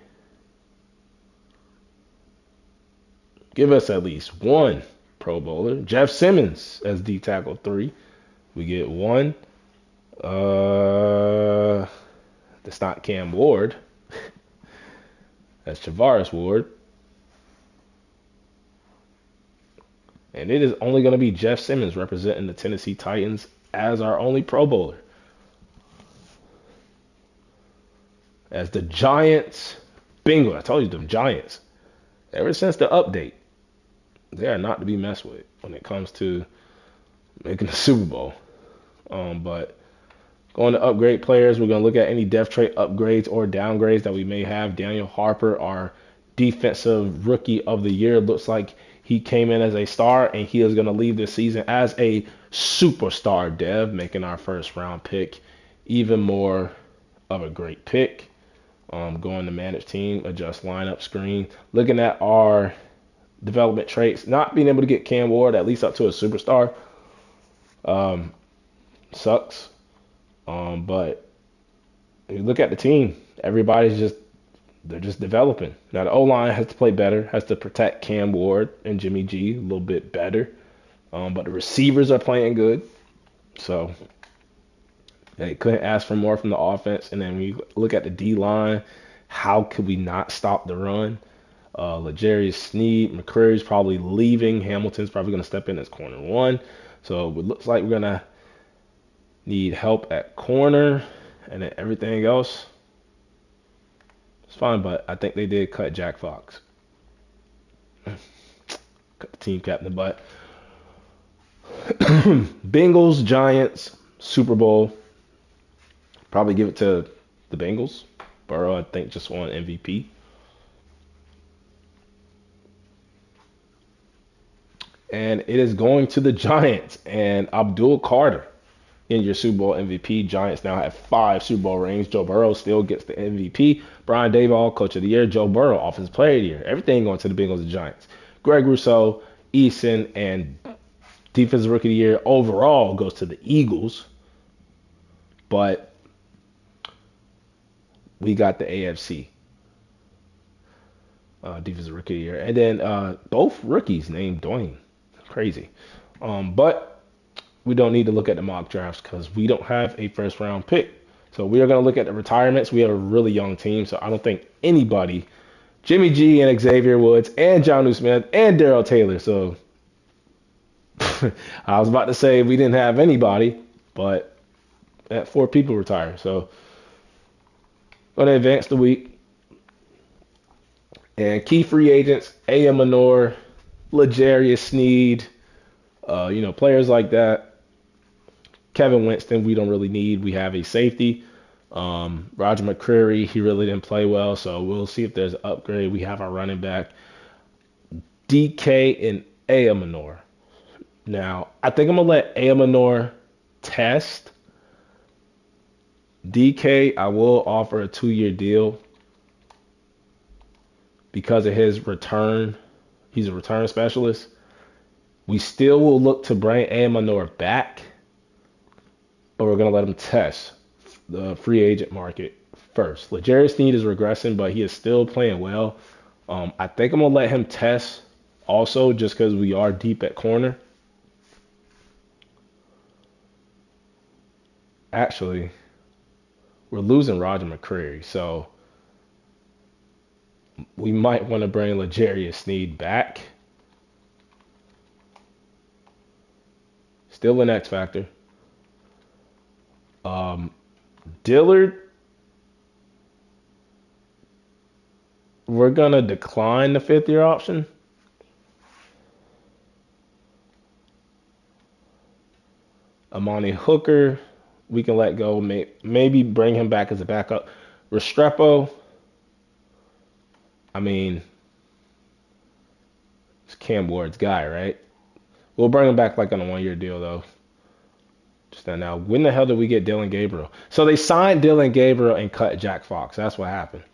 Give us at least one Pro Bowler. Jeff Simmons as D tackle 3. We get 1. That's not Cam Ward. That's Travaris Ward. And it is only going to be Jeff Simmons representing the Tennessee Titans as our only Pro Bowler. As the Giants, bingo, I told you them Giants. Ever since the update, they are not to be messed with when it comes to making the Super Bowl. But going to upgrade players, we're going to look at any depth trait upgrades or downgrades that we may have. Daniel Harper, our defensive rookie of the year, looks like he came in as a star, and he is going to leave this season as a superstar dev, making our first round pick even more of a great pick. Going to manage team, adjust lineup screen. Looking at our development traits, not being able to get Cam Ward at least up to a superstar sucks. But if you look at the team, they're just developing. Now the O-line has to play better, has to protect Cam Ward and Jimmy G a little bit better. But the receivers are playing good. So they couldn't ask for more from the offense. And then when you look at the D-line, how could we not stop the run? L'Jarius Sneed, McCreary's probably leaving. Hamilton's probably going to step in as corner 1. So it looks like we're going to need help at corner, and then everything else it's fine. But I think they did cut Jack Fox. Cut the team captain. But Bengals, Giants, Super Bowl. Probably give it to the Bengals. Burrow, I think, just won MVP. And it is going to the Giants and Abdul Carter in your Super Bowl MVP. Giants now have 5 Super Bowl rings. Joe Burrow still gets the MVP. Brian Daboll, Coach of the Year. Joe Burrow, Offensive Player of the Year. Everything going to the Bengals and Giants. Greg Rousseau, Eason, and Defensive Rookie of the Year overall goes to the Eagles. But we got the AFC Defensive Rookie of the Year. And then both rookies named Dwayne. Crazy. But we don't need to look at the mock drafts because we don't have a first round pick. So we are going to look at the retirements. We have a really young team, so I don't think anybody, Jimmy G and Xavier Woods and Jonnu Smith and Darrell Taylor. So I was about to say we didn't have anybody, but 4 people retired. So going to advance the week. And key free agents, A.M. Manor, L'Jarius Sneed, players like that. Kevin Winston, we don't really need. We have a safety. Roger McCreary, he really didn't play well, so we'll see if there's an upgrade. We have our running back, DK and Amanor. Now, I think I'm gonna let Amanor test. DK, I will offer a 2-year deal because of his return. He's a return specialist. We still will look to bring Amanor back, but we're gonna let him test the free agent market first. L'Jarius Sneed is regressing, but he is still playing well. I think I'm gonna let him test also, just because we are deep at corner. Actually, we're losing Roger McCreary, so we might want to bring L'Jarius Sneed back. Still an X factor. Dillard, we're gonna decline the 5th-year option. Amani Hooker, we can let go. Maybe bring him back as a backup. Restrepo, I mean, it's Cam Ward's guy, right? We'll bring him back like on a 1-year deal, though. Just that now. When the hell did we get Dylan Gabriel? So they signed Dylan Gabriel and cut Jack Fox. That's what happened.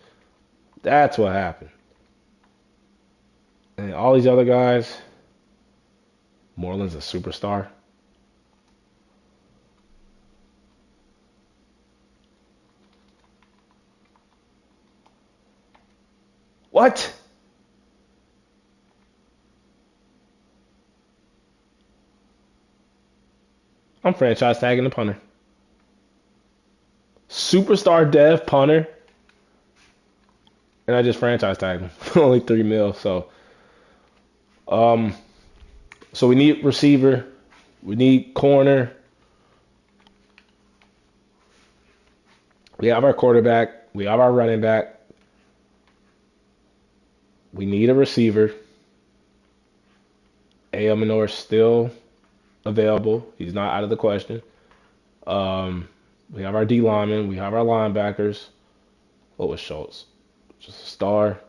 That's what happened. And all these other guys, Moreland's a superstar. What? I'm franchise tagging the punter. Superstar dev punter. And I just franchise tagged him. Only 3 mil. Um, so we need receiver. We need corner. We have our quarterback. We have our running back. We need a receiver. A.M. Manor still available. He's not out of the question. We have our D linemen. We have our linebackers. What was Schultz? Just a star.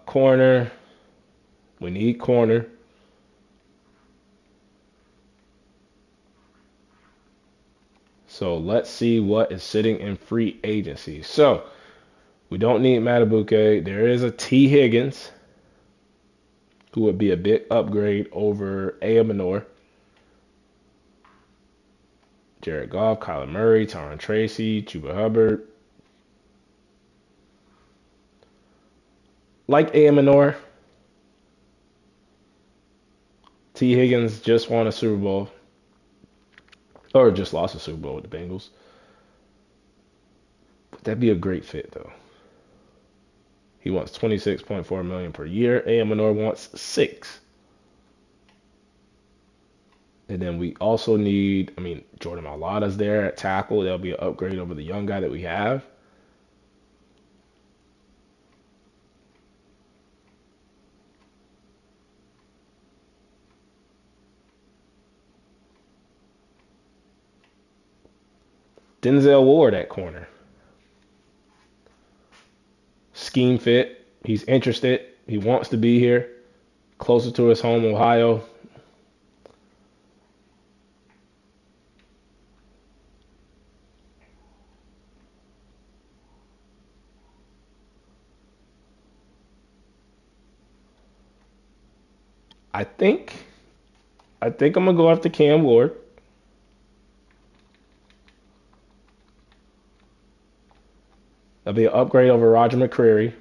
Corner. We need corner. So let's see what is sitting in free agency. So we don't need Matabuke. There is a T. Higgins, who would be a big upgrade over A.M. Manor. Jared Goff, Kyler Murray, Tyron Tracy, Chuba Hubbard. Like A.M. Manor, T. Higgins just won a Super Bowl. Or just lost a Super Bowl with the Bengals. But that'd be a great fit, though. He wants $26.4 million per year. A.M. Manor wants 6. And then we also need, Jordan Mailata's there at tackle. That'll be an upgrade over the young guy that we have. Denzel Ward at corner. Scheme fit. He's interested. He wants to be here. Closer to his home, Ohio. I think I'm gonna go after Cam Ward. That'll be an upgrade over Roger McCreary.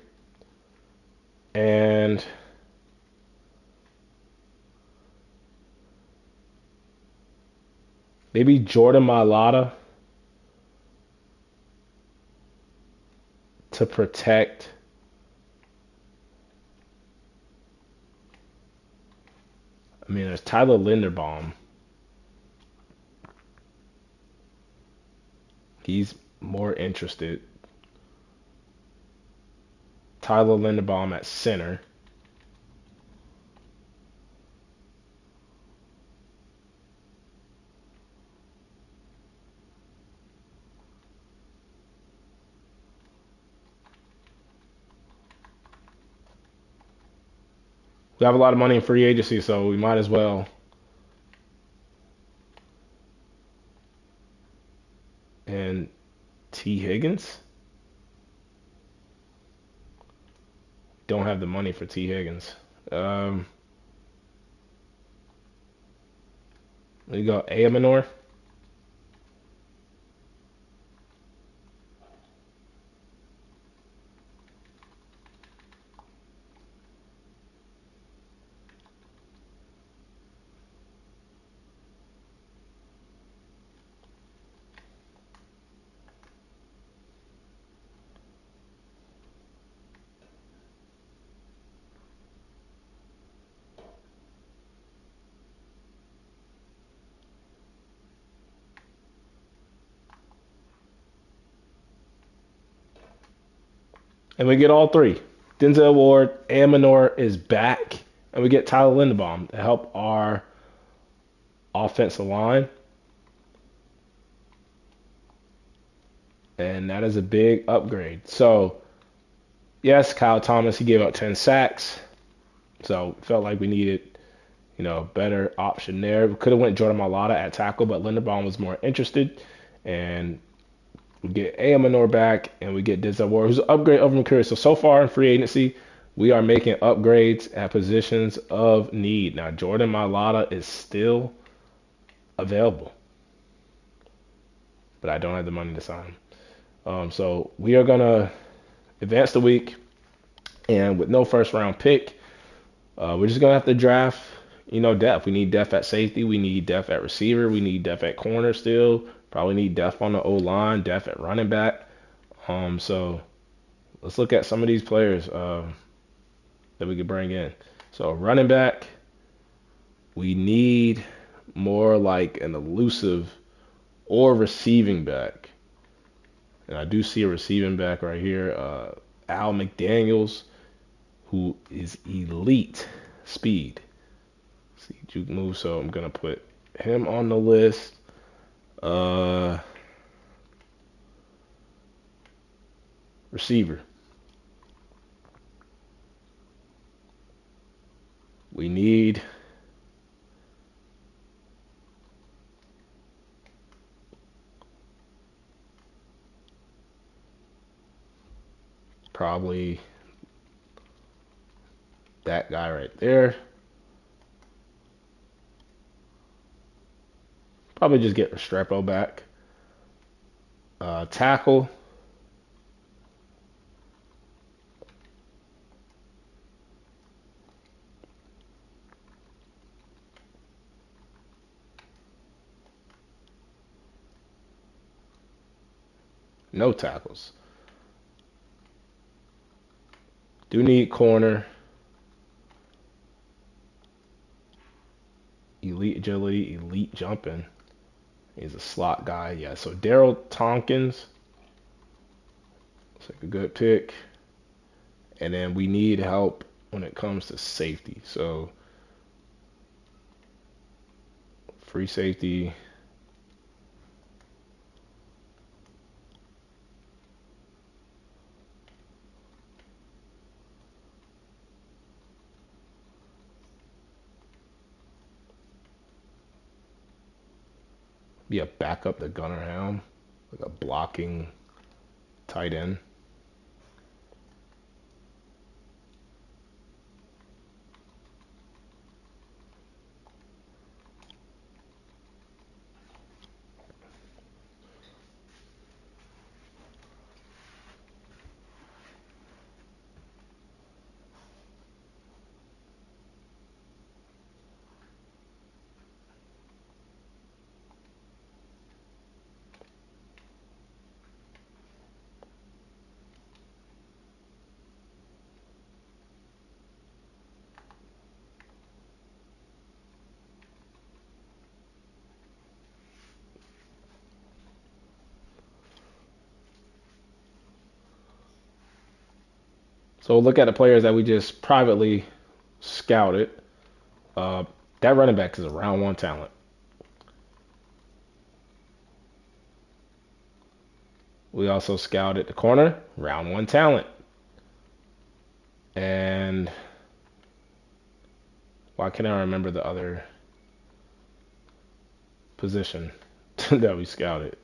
And maybe Jordan Mailata to protect there's Tyler Linderbaum. He's more interested. Tyler Linderbaum at center. We have a lot of money in free agency, so we might as well. And T. Higgins? Don't have the money for T. Higgins. We go Amenor. And we get all three. Denzel Ward, Amenor is back, and we get Tyler Linderbaum to help our offensive line. And that is a big upgrade. So, yes, Kyle Thomas, he gave up 10 sacks. So, felt like we needed, better option there. We could have went Jordan Mailata at tackle, but Linderbaum was more interested. And we get Amenor back, and we get Denzel Ward, who's an upgrade over McCurry. So far in free agency, we are making upgrades at positions of need. Now, Jordan Mailata is still available, but I don't have the money to sign him. So we are going to advance the week, and with no first round pick, we're just going to have to draft, depth. We need depth at safety. We need depth at receiver. We need depth at corner still. Probably need depth on the O-line, depth at running back. So let's look at some of these players that we could bring in. So running back, we need more like an elusive or receiving back. And I do see a receiving back right here, Al McDaniels, who is elite speed. See, juke move, so I'm going to put him on the list. Receiver. We need probably that guy right there. Probably just get Restrepo back. Tackle. No tackles. Do need corner. Elite agility, elite jumping. He's a slot guy. Yeah, so Daryl Tompkins. Looks like a good pick. And then we need help when it comes to safety. So free safety. Be a backup to Gunnar Helm. Like a blocking tight end. So we'll look at the players that we just privately scouted. Uh, that running back is a round one talent. We also scouted the corner, round one talent. And why can't I remember the other position that we scouted?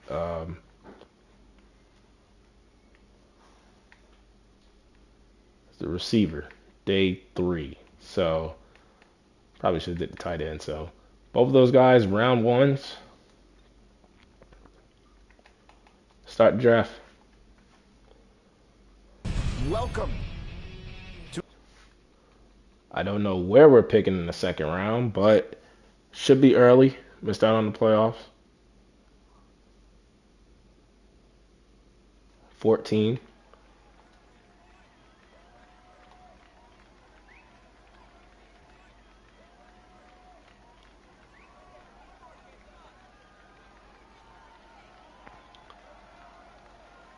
The receiver, day 3. So probably should have did the tight end. So both of those guys, round ones. Start the draft. Welcome. I don't know where we're picking in the second round, but should be early. Missed out on the playoffs. 14.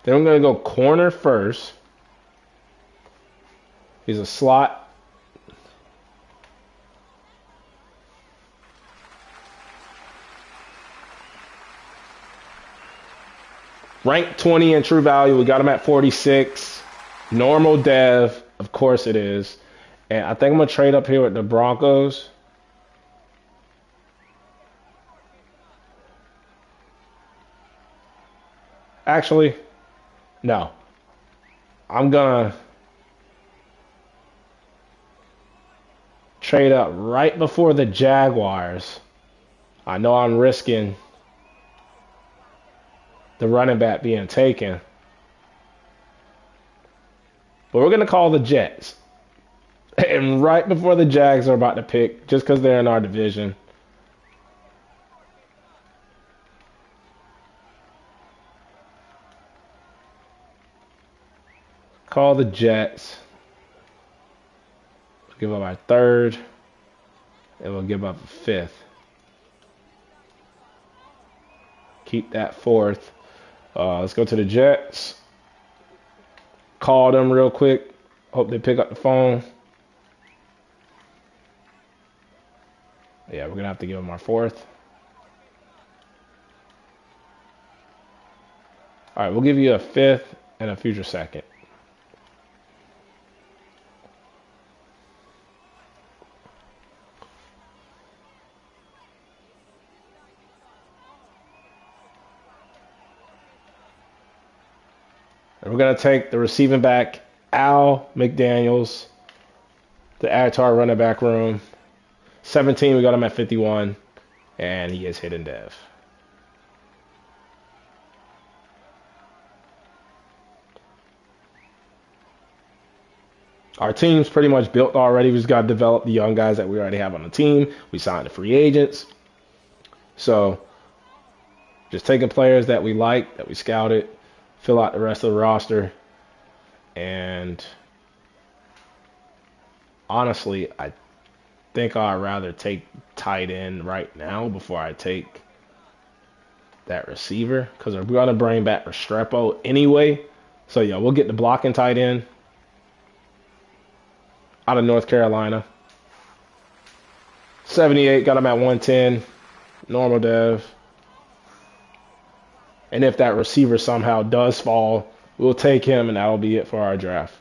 Then I'm going to go corner first. He's a slot. Ranked 20 in true value. We got him at 46. Normal dev. Of course it is. And I think I'm going to trade up here with the Broncos. Actually, no. I'm going to trade up right before the Jaguars. I know I'm risking the running back being taken. But we're going to call the Jets. And right before the Jags are about to pick, just because they're in our division. Call the Jets. Give up our third. And we'll give up a fifth. Keep that fourth. Let's go to the Jets. Call them real quick. Hope they pick up the phone. Yeah, we're going to have to give them our fourth. All right, we'll give you a fifth and a future second. And we're going to take the receiving back, Al McDaniels, to add to our running back room. 17, we got him at 51, and he is hidden dev. Our team's pretty much built already. We just got to develop the young guys that we already have on the team. We signed the free agents. So just taking players that we like, that we scouted, fill out the rest of the roster. And honestly, I think I'd rather take tight end right now before I take that receiver, because we're going to bring back Restrepo anyway. So, yeah, we'll get the blocking tight end out of North Carolina. 78, got him at 110. Normal dev. And if that receiver somehow does fall, we'll take him, and that'll be it for our draft.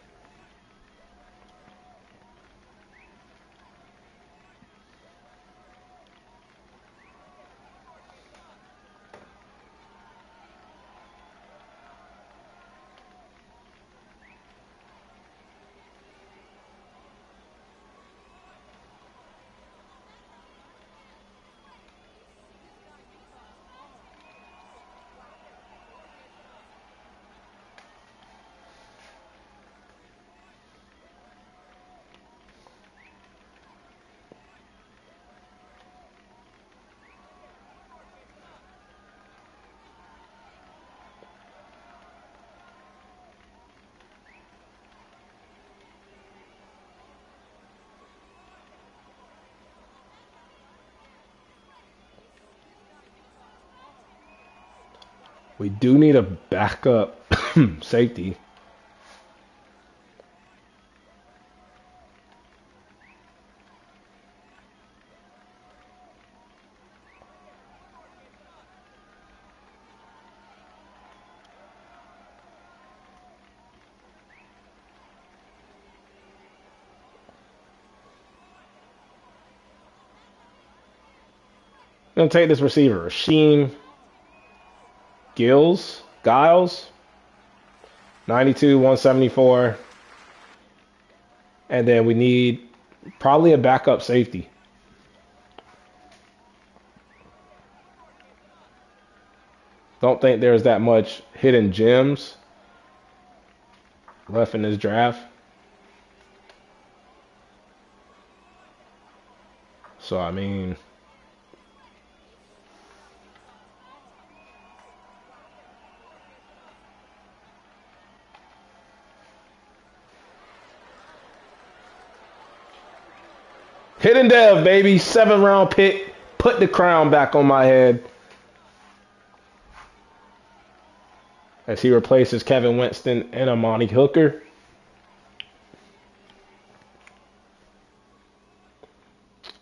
We do need a backup safety. Gonna take this receiver, Rasheem Giles, 92, 174. And then we need probably a backup safety. Don't think there's that much hidden gems left in this draft. So, I mean, hidden dev, baby. 7th-round pick. Put the crown back on my head. As he replaces Kevin Winston and Amani Hooker.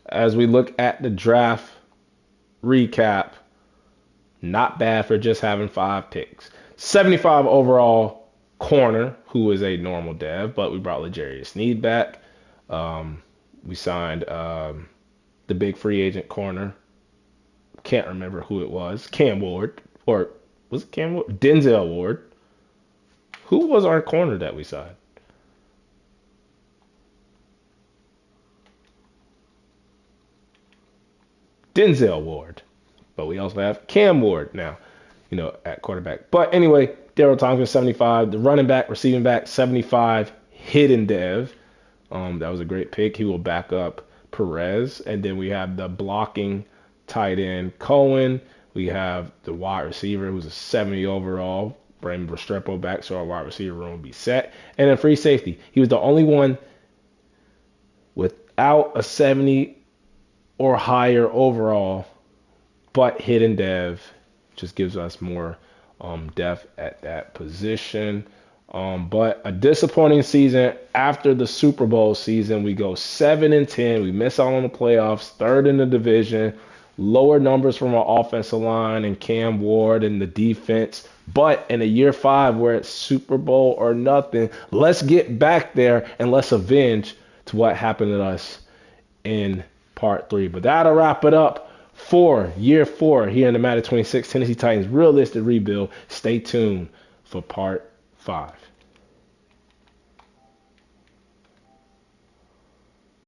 As we look at the draft recap, not bad for just having 5 picks. 75 overall corner, who is a normal dev, but we brought L'Jarius Sneed back. We signed the big free agent corner. Can't remember who it was. Cam Ward. Or was it Cam Ward? Denzel Ward. Who was our corner that we signed? Denzel Ward. But we also have Cam Ward now, at quarterback. But anyway, Daryl Tompkins, 75. The running back, receiving back, 75. Hidden dev. That was a great pick. He will back up Perez. And then we have the blocking tight end, Cohen. We have the wide receiver, who's a 70 overall. Bring Restrepo back so our wide receiver room will be set. And then free safety. He was the only one without a 70 or higher overall, but hidden dev just gives us more depth at that position. But a disappointing season after the Super Bowl season. We go 7-10. We miss out on the playoffs, 3rd in the division. Lower numbers from our offensive line and Cam Ward and the defense. But in a year 5 where it's Super Bowl or nothing, let's get back there and let's avenge to what happened to us in part 3. But that'll wrap it up for year 4 here in the Madden 26 Tennessee Titans Realistic Rebuild. Stay tuned for part 5.